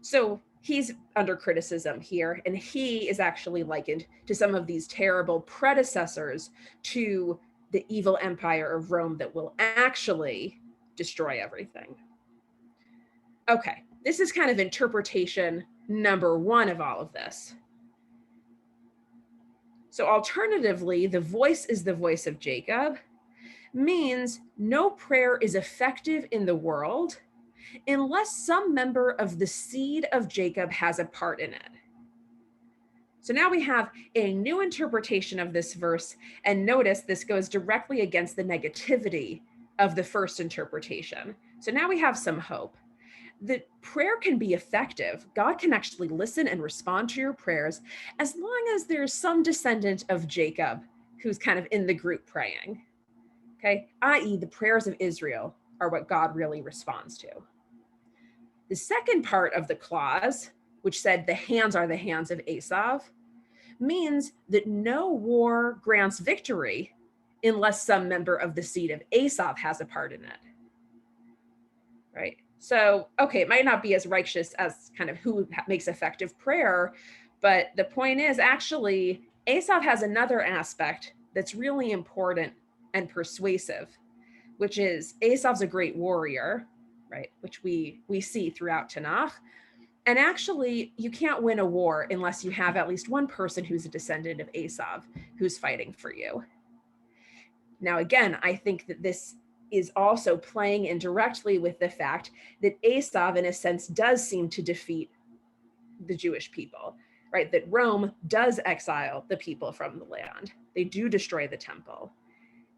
So he's under criticism here, and he is actually likened to some of these terrible predecessors to the evil empire of Rome that will actually destroy everything. Okay, this is kind of interpretation number one of all of this. So alternatively, the voice is the voice of Jacob means no prayer is effective in the world unless some member of the seed of Jacob has a part in it. So now we have a new interpretation of this verse, and notice this goes directly against the negativity of the first interpretation. So now we have some hope. That prayer can be effective. God can actually listen and respond to your prayers as long as there's some descendant of Jacob who's kind of in the group praying, okay? i.e. the prayers of Israel are what God really responds to. The second part of the clause, which said the hands are the hands of Esav, means that no war grants victory unless some member of the seed of Esav has a part in it, right? So, okay, it might not be as righteous as kind of who makes effective prayer, but the point is actually Esav has another aspect that's really important and persuasive, which is Esav's a great warrior, right? Which we see throughout Tanakh. And actually, you can't win a war unless you have at least one person who's a descendant of Esav who's fighting for you. Now, again, I think that this is also playing indirectly with the fact that Esav, in a sense, does seem to defeat the Jewish people, right? That Rome does exile the people from the land. They do destroy the temple.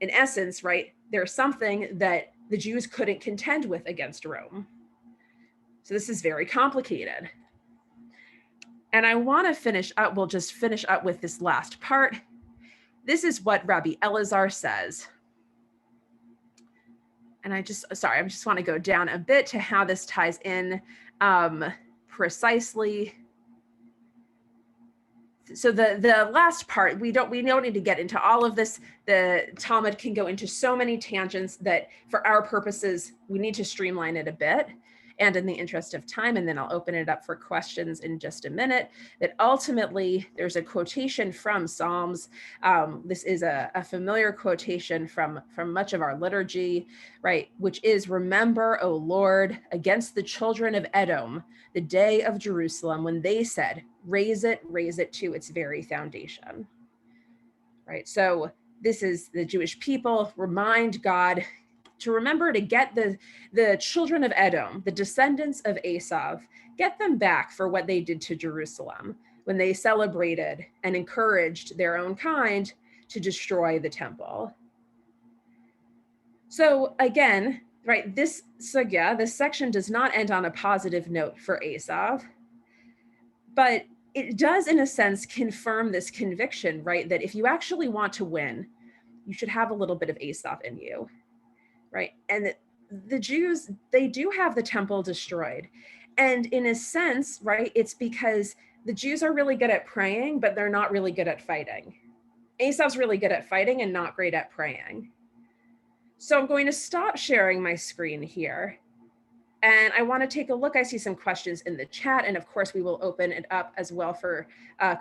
In essence, right, there's something that the Jews couldn't contend with against Rome. So this is very complicated. And I want to finish up, we'll just finish up with this last part. This is what Rabbi Elazar says. And I just want to go down a bit to how this ties in precisely. So the last part, we don't need to get into all of this. The Talmud can go into so many tangents that for our purposes, we need to streamline it a bit. And in the interest of time, and then I'll open it up for questions in just a minute, that ultimately there's a quotation from Psalms. This is a familiar quotation from much of our liturgy, right? Which is, remember, O Lord, against the children of Edom, the day of Jerusalem, when they said, raise it to its very foundation, right? So this is the Jewish people remind God to remember to get the children of Edom, the descendants of Esav, get them back for what they did to Jerusalem when they celebrated and encouraged their own kind to destroy the temple. So again, right, this sugya, this section does not end on a positive note for Esav, but it does, in a sense, confirm this conviction, right, that if you actually want to win, you should have a little bit of Esav in you. Right. And the Jews, they do have the temple destroyed. And in a sense, right, it's because the Jews are really good at praying, but they're not really good at fighting. Esav's really good at fighting and not great at praying. So I'm going to stop sharing my screen here. And I want to take a look. I see some questions in the chat. And of course, we will open it up as well for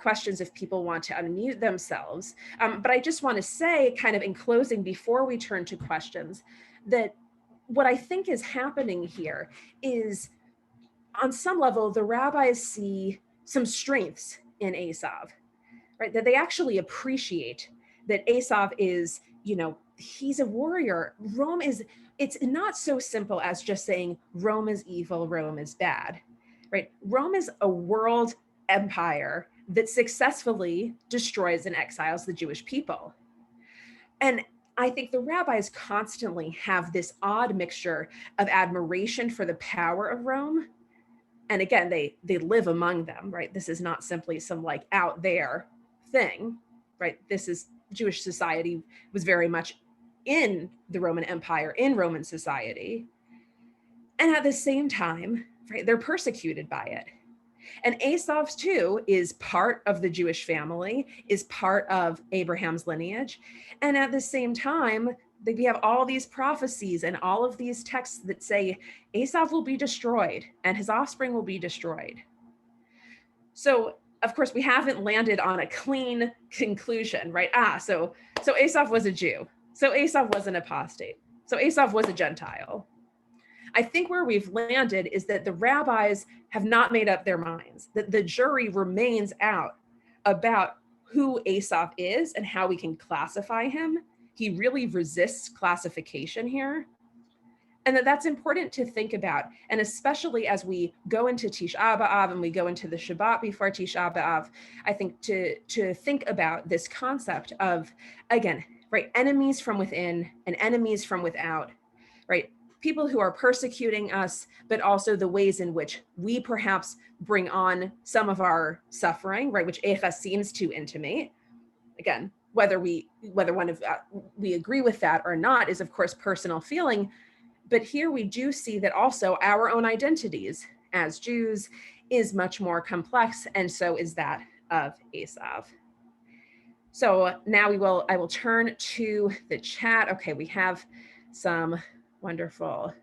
questions if people want to unmute themselves. But I just want to say, kind of in closing, before we turn to questions, that what I think is happening here is, on some level, the rabbis see some strengths in Esav, right? That they actually appreciate that Esav is, he's a warrior. It's not so simple as just saying Rome is evil, Rome is bad, right? Rome is a world empire that successfully destroys and exiles the Jewish people. And I think the rabbis constantly have this odd mixture of admiration for the power of Rome. And again, they live among them, right? This is not simply some like out there thing, right? This is Jewish society was very much in the Roman Empire, in Roman society. And at the same time, right, they're persecuted by it. And Esav too is part of the Jewish family, is part of Abraham's lineage. And at the same time, we have all these prophecies and all of these texts that say Esav will be destroyed and his offspring will be destroyed. So of course, we haven't landed on a clean conclusion, right? So Esav was a Jew. So Esav was an apostate. So Esav was a Gentile. I think where we've landed is that the rabbis have not made up their minds, that the jury remains out about who Esav is and how we can classify him. He really resists classification here. And that's important to think about. And especially as we go into Tisha B'Av and we go into the Shabbat before Tisha B'Av, I think to think about this concept of, again, right, enemies from within and enemies from without, right? People who are persecuting us, but also the ways in which we perhaps bring on some of our suffering, right? Which Eicha seems to intimate. Again, whether we agree with that or not is of course personal feeling. But here we do see that also our own identities as Jews is much more complex, and so is that of Esav. So now I will turn to the chat. Okay, we have some wonderful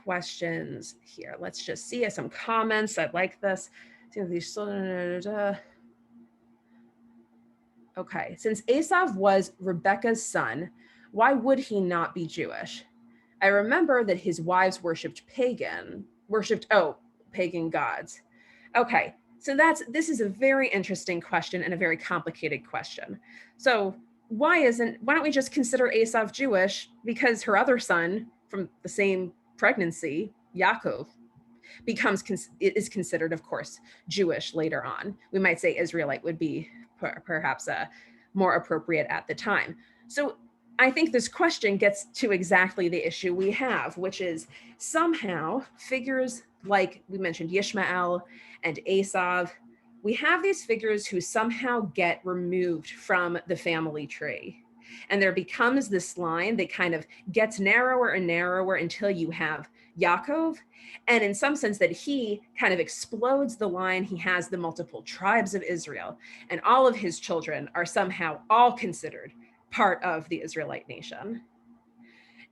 questions here. Let's just see some comments. I like this. Okay, since Esav was Rebekah's son, why would he not be Jewish? I remember that his wives worshipped pagan gods. Okay, so this is a very interesting question and a very complicated question. So why don't we just consider Esav Jewish? Because her other son from the same pregnancy, Yaakov, is considered, of course, Jewish later on. We might say Israelite would be perhaps more appropriate at the time. So I think this question gets to exactly the issue we have, which is somehow figures like we mentioned Yishmael and Esav, we have these figures who somehow get removed from the family tree. And there becomes this line that kind of gets narrower and narrower until you have Yaakov. And in some sense that he kind of explodes the line. He has the multiple tribes of Israel, and all of his children are somehow all considered part of the Israelite nation.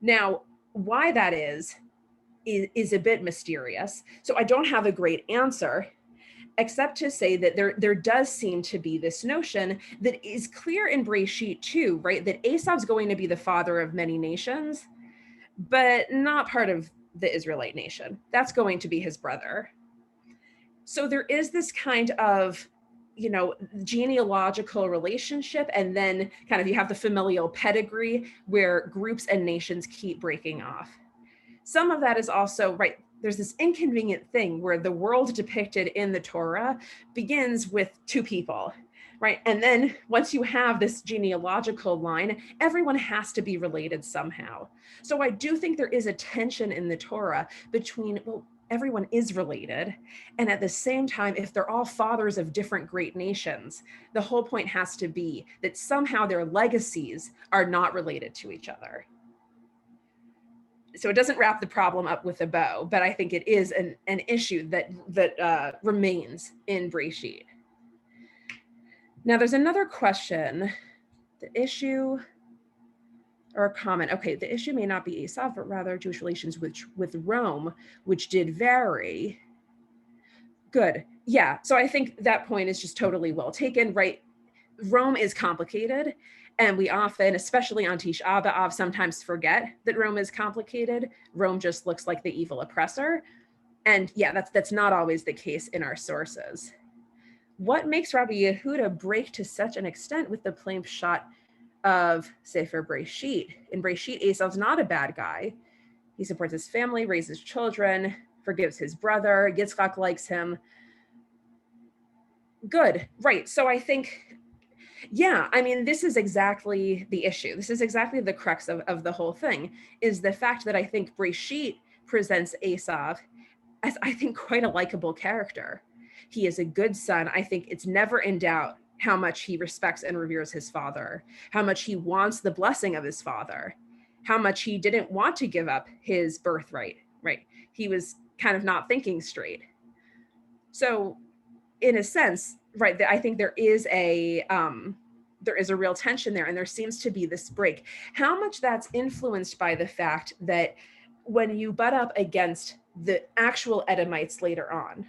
Now, why that is a bit mysterious. So I don't have a great answer, except to say that there does seem to be this notion that is clear in Breshit too, right? That Esav's going to be the father of many nations, but not part of the Israelite nation. That's going to be his brother. So there is this kind of, genealogical relationship, and then kind of you have the familial pedigree where groups and nations keep breaking off. Some of that is also, right, there's this inconvenient thing where the world depicted in the Torah begins with two people, right? And then once you have this genealogical line, everyone has to be related somehow. So I do think there is a tension in the Torah between, well, everyone is related. And at the same time, if they're all fathers of different great nations, the whole point has to be that somehow their legacies are not related to each other. So it doesn't wrap the problem up with a bow, but I think it is an issue that remains in Breshit. Now there's another question, the issue or a comment. Okay, the issue may not be Esav, but rather Jewish relations with Rome, which did vary. Good. Yeah, so I think that point is just totally well taken, right? Rome is complicated, and we often, especially on Tisha B'Av, sometimes forget that Rome is complicated. Rome just looks like the evil oppressor. And yeah, that's not always the case in our sources. What makes Rabbi Yehuda break to such an extent with the plain shot of Sefer Breshit? In Breshit, Esav's not a bad guy. He supports his family, raises children, forgives his brother, Yitzchak likes him. Good, right. So I think, yeah, I mean, this is exactly the issue. This is exactly the crux of the whole thing, is the fact that I think Breshit presents Esav as, I think, quite a likable character. He is a good son. I think it's never in doubt how much he respects and reveres his father, how much he wants the blessing of his father, how much he didn't want to give up his birthright, right? He was kind of not thinking straight. So in a sense, right, I think there is a real tension there, and there seems to be this break. How much that's influenced by the fact that when you butt up against the actual Edomites later on,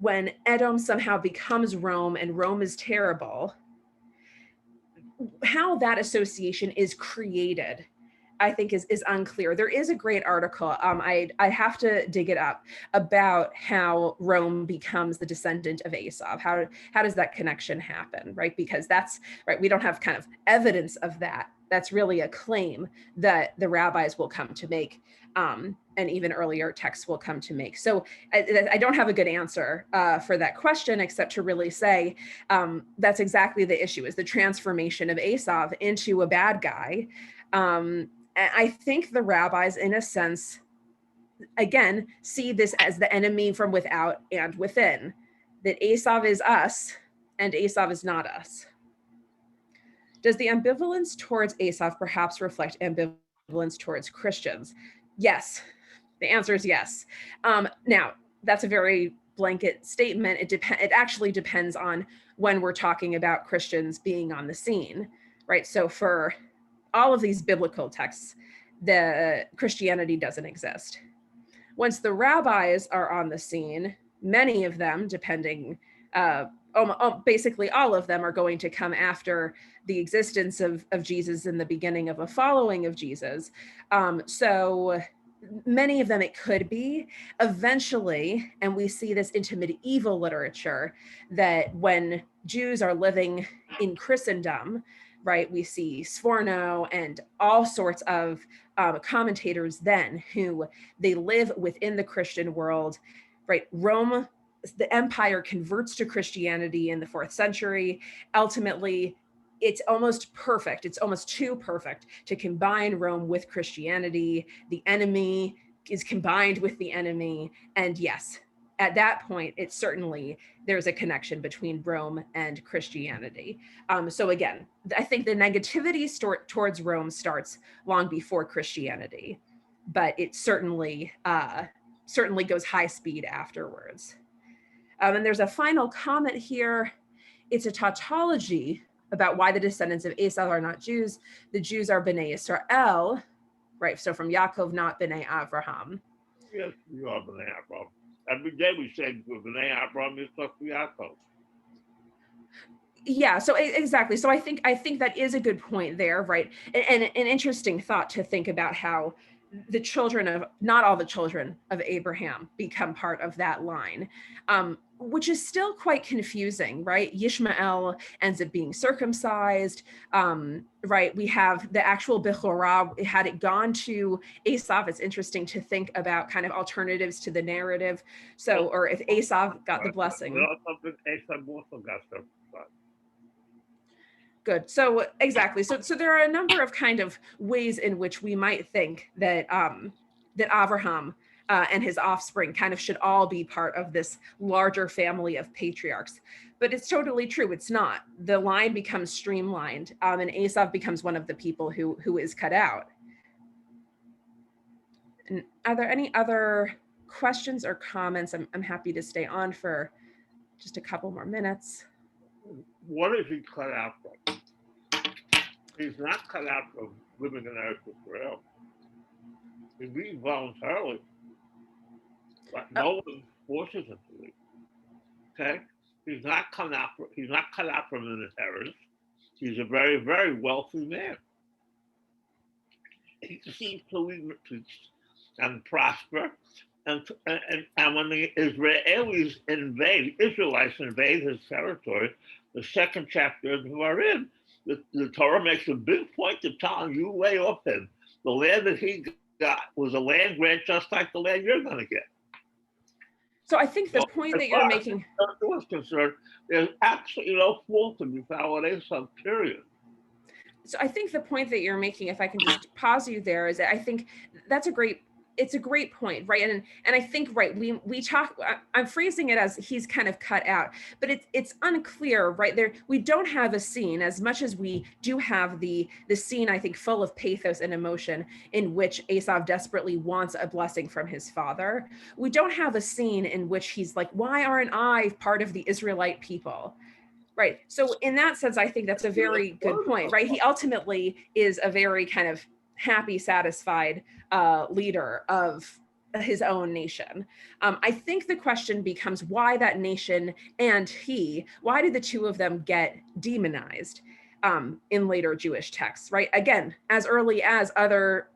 when Edom somehow becomes Rome and Rome is terrible, how that association is created, I think is unclear. There is a great article, I have to dig it up, about how Rome becomes the descendant of Esav. How does that connection happen, right? Because that's, right, we don't have kind of evidence of that That's really a claim that the rabbis will come to make, and even earlier texts will come to make. So I don't have a good answer for that question, except to really say that's exactly the issue, is the transformation of Esav into a bad guy. I think the rabbis, in a sense, again, see this as the enemy from without and within, that Esav is us and Esav is not us. Does the ambivalence towards Esav perhaps reflect ambivalence towards Christians? Yes. The answer is yes. Now, that's a very blanket statement. It actually depends on when we're talking about Christians being on the scene, right? So for all of these biblical texts, the Christianity doesn't exist. Once the rabbis are on the scene, many of them, depending, basically all of them, are going to come after the existence of Jesus and the beginning of a following of Jesus. So many of them it could be eventually, and we see this into medieval literature, that when Jews are living in Christendom, right, we see Sforno and all sorts of commentators then who they live within the Christian world, right? Rome, the empire, converts to Christianity in the 4th century. Ultimately, it's almost perfect. It's almost too perfect to combine Rome with Christianity. The enemy is combined with the enemy. And yes, at that point, it's certainly, there's a connection between Rome and Christianity. So again, I think the negativity towards Rome starts long before Christianity, but it certainly goes high speed afterwards. And there's a final comment here. It's a tautology about why the descendants of Esau are not Jews. The Jews are Bnei Israel, right? So from Yaakov, not Bnei Avraham. Yes, we are Bnei Avraham. Every day we say Bnei Avraham is stuff for Yaakov. Yeah, so exactly. So I think that is a good point there, right? And an interesting thought to think about how the children of, not all the children of Abraham become part of that line, which is still quite confusing, right? Yishmael ends up being circumcised, right? We have the actual Bechorah, had it gone to Esav, it's interesting to think about kind of alternatives to the narrative. So, or if Esav got the blessing. Esav also got circumcised. Good. So exactly. So there are a number of kind of ways in which we might think that that Avraham and his offspring kind of should all be part of this larger family of patriarchs. But it's totally true. It's not. The line becomes streamlined, and Esav becomes one of the people who is cut out. And are there any other questions or comments? I'm happy to stay on for just a couple more minutes. What is he cut out from? He's not cut out from living in Eretz Israel. He leaves voluntarily, but no one forces him to leave. Okay, he's not cut out from an inheritance. He's a very, very wealthy man. He seems to leave and prosper. And when the Israelis Israelites invade his territory, the 2nd chapter of Devarim, the Torah makes a big point of telling you lay off him. The land that he got was a land grant just like the land you're going to get. So I think the point that you're making, was concerned, there's absolutely no fault to be found with Esau, period. So I think the point that you're making, if I can just pause you there, is that I think that's it's a great point, right? And I think, right, we talk, I'm phrasing it as he's kind of cut out, but it's unclear, right? There, we don't have a scene, as much as we do have the scene, I think, full of pathos and emotion, in which Esav desperately wants a blessing from his father. We don't have a scene in which he's like, why aren't I part of the Israelite people? Right. So in that sense, I think that's a very good point, right? He ultimately is a very kind of happy, satisfied leader of his own nation. I think the question becomes why that nation and why did the two of them get demonized in later Jewish texts, right? Again, as early as other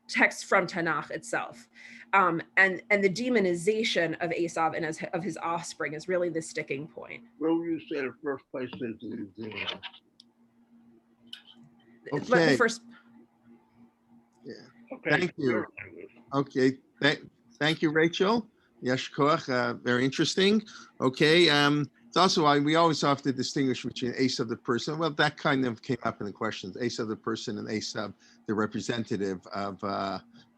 texts from Tanakh itself. And the demonization of Esav and of his offspring is really the sticking point. Where would you say the first place is the demonized? But Okay. the first. Okay, Thank you. your language. Okay, thank you, Rachel. Yesh koach, very interesting. Okay, it's also why we always have to distinguish between ace of the person. Well, that kind of came up in the questions. Ace of the person and ace of the representative of,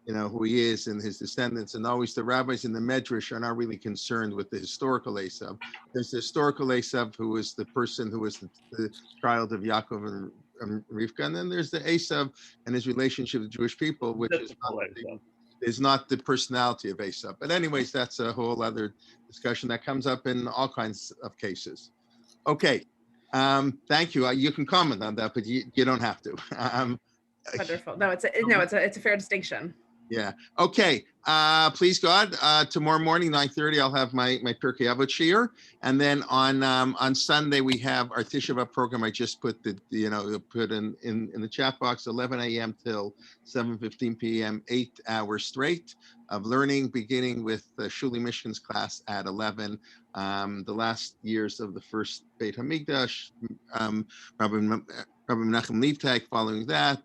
who he is and his descendants. And always the rabbis in the Medrash are not really concerned with the historical Esav. There's the historical Esav, who is the person who is the child of Yaakov and Rivka. And then there's the Esav and his relationship with Jewish people, which is not the personality of Esav. But anyways, that's a whole other discussion that comes up in all kinds of cases. Okay, thank you. You can comment on that, but you don't have to. Wonderful. No, it's a fair distinction. Yeah. Okay. Please God, tomorrow morning, 9:30, I'll have my Pirkei Avot shiur, and then on Sunday we have our Tisha B'Av program. I just put put in the chat box, 11 a.m. till 7:15 p.m., 8 hours straight of learning, beginning with Shuli Mishkan's class at 11. The last years of the first Beit Hamikdash, Rabbi Menachem Leibtag following that,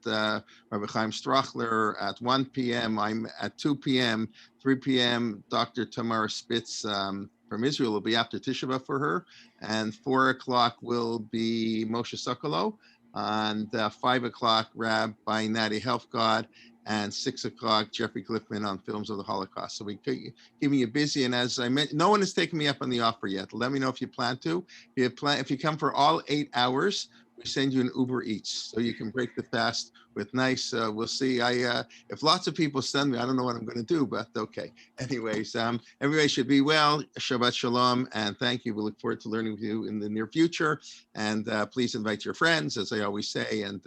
Rabbi Chaim Strachler at 1 p.m. I'm at 2 p.m., 3 p.m. Dr. Tamara Spitz from Israel will be after Tisha B'Av for her, and 4 o'clock will be Moshe Sokolow, and 5 o'clock Rabbi Natty Helfgott, and 6 o'clock Jeffrey Cliffman on films of the Holocaust. So we keeping you busy, and as I mentioned, no one has taken me up on the offer yet. Let me know if you plan to. If you come for all 8 hours, we send you an Uber Eats, so you can break the fast with nice. We'll see. If lots of people send me, I don't know what I'm going to do, but okay. Anyways, everybody should be well. Shabbat shalom, and thank you. We look forward to learning with you in the near future. And please invite your friends, as I always say. And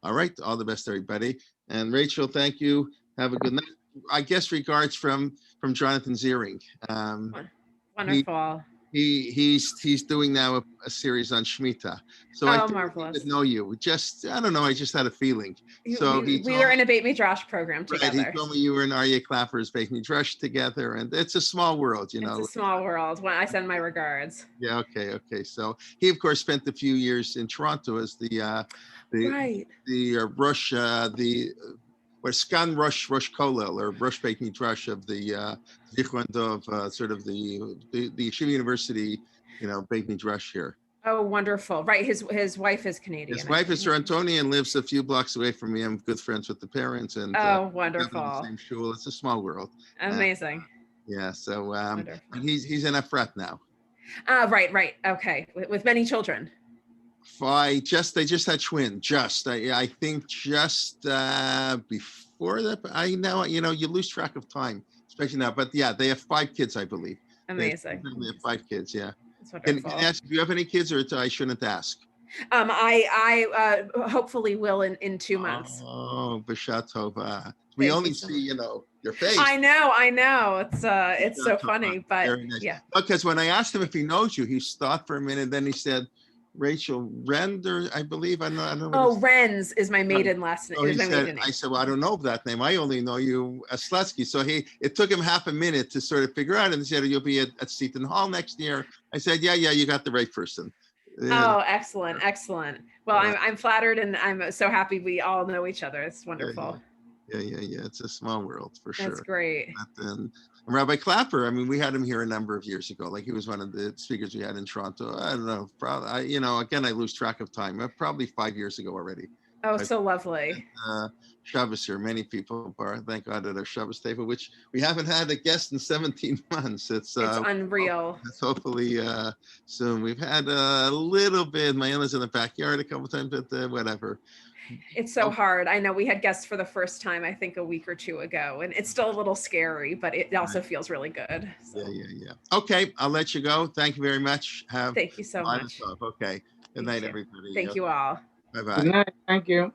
all right, all the best, everybody. And Rachel, thank you. Have a good night. I guess regards from Jonathan Ziering. Wonderful. He's doing now a series on Shemitah. So I marvelous. didn't know you. I don't know. I just had a feeling. So we were in a Beit Midrash program together. Right. He told me you were in Aryeh Clapper's Beit Midrash together, and it's a small world, It's a small world. I send my regards. Yeah. Okay. So he, of course, spent a few years in Toronto as the Rosh Skan Rosh Kollel, or Rosh Beit Midrash of the Zichron Dov, sort of the Yeshiva University, Beit Midrash here. Oh, wonderful! Right, his wife is Canadian. His wife is Torontonian, lives a few blocks away from me. I'm good friends with the parents, and wonderful. The same shul. It's a small world. Amazing. Yeah. So and he's in Efrat now. Right. Okay, with many children. They just had twins. I think just before that. I know you lose track of time, especially now. But yeah, they have 5 kids, I believe. Amazing. They have 5 kids. Yeah. Can I ask, do you have any kids, or I shouldn't ask? I hopefully will in 2 months. Oh, B'shat Tova. We only see, your face. I know. It's so funny, but nice. Yeah. Because when I asked him if he knows you, he stopped for a minute, then he said, Rachel Render, I believe. I don't know. Oh, Renz is my maiden last name. I said, well, I don't know that name. I only know you as Slutsky. So it took him half a minute to sort of figure out, and he said, you'll be at Seton Hall next year. I said, yeah, you got the right person. Oh, excellent. Well, I'm flattered, and I'm so happy we all know each other. It's wonderful. Yeah. It's a small world for sure. That's great. And Rabbi Clapper, we had him here a number of years ago. Like, he was one of the speakers we had in Toronto. I don't know, probably, again, I lose track of time. Probably 5 years ago already. Oh, so lovely. Shabbos here. Many people are, thank God, at our Shabbos table, which we haven't had a guest in 17 months. It's unreal. Hopefully soon. We've had a little bit. My in-laws in the backyard a couple of times, but whatever. It's so hard. I know we had guests for the first time, I think a week or 2 ago, and it's still a little scary, but it also feels really good. So. Yeah. Okay, I'll let you go. Thank you very much. Thank you so much. Okay. Good night, everybody. Thank you all. Bye-bye. Good night. Thank you.